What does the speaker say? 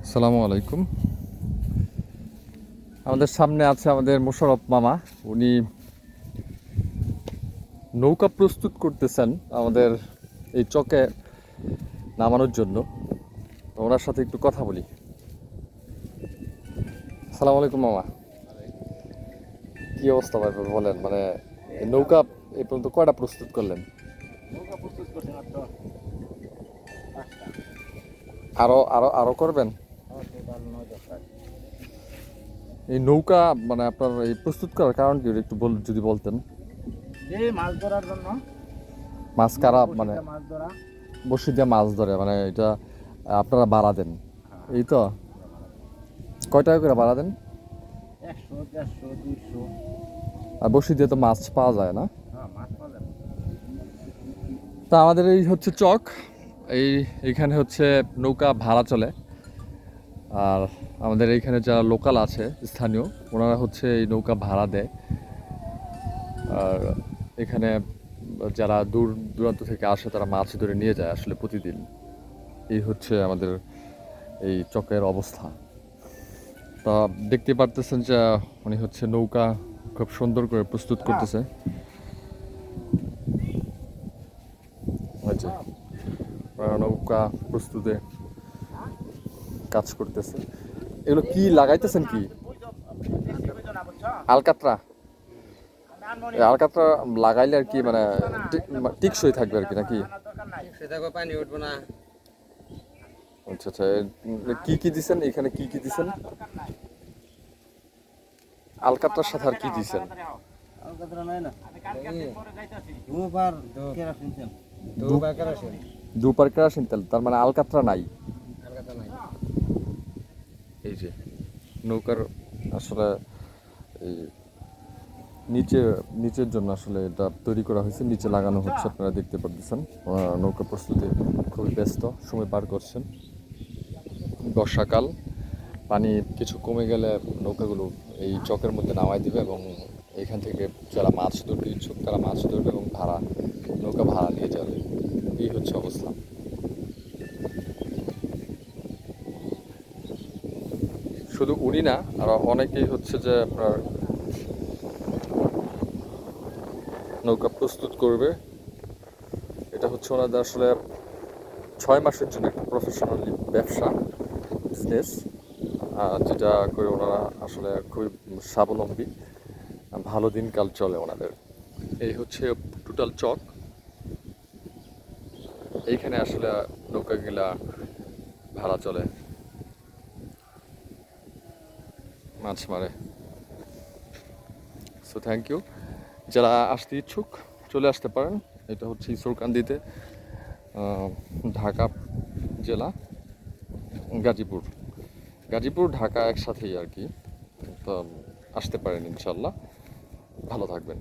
আসসালামু আলাইকুম। আমাদের সামনে আছে আমাদের মোশাররফ মামা। উনি নৌকা প্রস্তুত করতেছেন আমাদের এই চকে নামানোর জন্য। তো ওনার সাথে একটু কথা বলি। আসসালামু আলাইকুম মামা, কি অবস্থা ভাই বলেন? মানে এই নৌকা এই পর্যন্ত কয়টা প্রস্তুত করলেন? নৌকা প্রস্তুত করছেন মাত্র 5টা। আরো আরো আরো করবেন? টোটাল 9-10টা। এই নৌকা মানে আপনার এই প্রস্তুত করার কারণ কি একটু যদি বলতেন। এই মাছ ধরার জন্য, মাছ কারা মানে বড়শিতে মাছ ধরা। বড়শি দিয়ে মাছ ধরে, মানে এটা আপনারা ভাড়া দেন? হ্যাঁ, এই তো কয় টাকা করে ভাড়া দেন? 100, 150, 200। আর বড়শি দিয়ে তো মাছ পাওয়া যায় না? হ্যাঁ, মাছ পাওয়া যাবে। তা আমাদের এই হচ্ছে চক, এইখানে হচ্ছে নৌকা ভাড়া চলে। আর আমাদের এইখানে যারা লোকাল আছে স্থানীয়, ওনারা হচ্ছে এই নৌকা ভাড়া দেয়। আর এখানে যারা দূর দূরান্ত থেকে আসে তারা মাছ ধরে নিয়ে যায় আসলে প্রতিদিন। এই হচ্ছে আমাদের এই চকের অবস্থা। তা দেখতে পারতেছেন যে উনি হচ্ছে নৌকা খুব সুন্দর করে প্রস্তুত করতেছে। ওই যে নৌকা প্রস্তুতে কাজ করতেছে। এগুলো কি লাগাইতেছেন? কি আলকাতরা? এই আলকাতরা লাগাইলে আর কি মানে টিকসই থাকবে আর কি, নাকি? পানি উঠবো না। আচ্ছা আচ্ছা, কি কি দিছেন এখানে? কি কি দিছেন আলকাতরার সাথে? আর কি দিছেন? আলকাতরা নাই না। দুবার কেরাসিন তেল। দুবার কেরাসিন। দুপার কেরোসিন তেল, তার মানে আলকাতরা নাই। আলকাতরা নাই। এই যে নৌকার আসলে এই নিচের জন্য আসলে এটা তৈরি করা হয়েছে, নিচে লাগানো হচ্ছে। আপনারা দেখতে পাচ্ছেন নৌকা প্রস্তুতি খুবই ব্যস্ত সময় পার করছেন। বর্ষাকাল, পানি কিছু কমে গেলে নৌকাগুলো এই চকের মধ্যে নামাই দিবে এবং এইখান থেকে যারা মাছ ধরতে ইচ্ছুক তারা মাছ ধরবে এবং নৌকা ভাড়া নিয়ে যাবে। এই হচ্ছে অবস্থা। শুধু উনি না, আর অনেকেই হচ্ছে যে আপনার নৌকা প্রস্তুত করবে। এটা হচ্ছে ওনাদের আসলে 6 মাসের জন্য একটা প্রফেশনালি ব্যবসা, বিজনেস, যেটা করে ওনারা আসলে খুবই স্বাবলম্বী। ভালো দিনকাল চলে ওনাদের। এই হচ্ছে টোটাল চক। এইখানে আসলে নৌকাগুলা ভাড়া চলে, মাছ মারে। So thank you. যারা আসতে ইচ্ছুক চলে আসতে পারেন। এটা হচ্ছে ঈশ্বরকান্দিতে, ঢাকা জেলা, গাজীপুর ঢাকা একসাথেই আর কি। তো আসতে পারেন ইনশাল্লাহ। ভালো থাকবেন।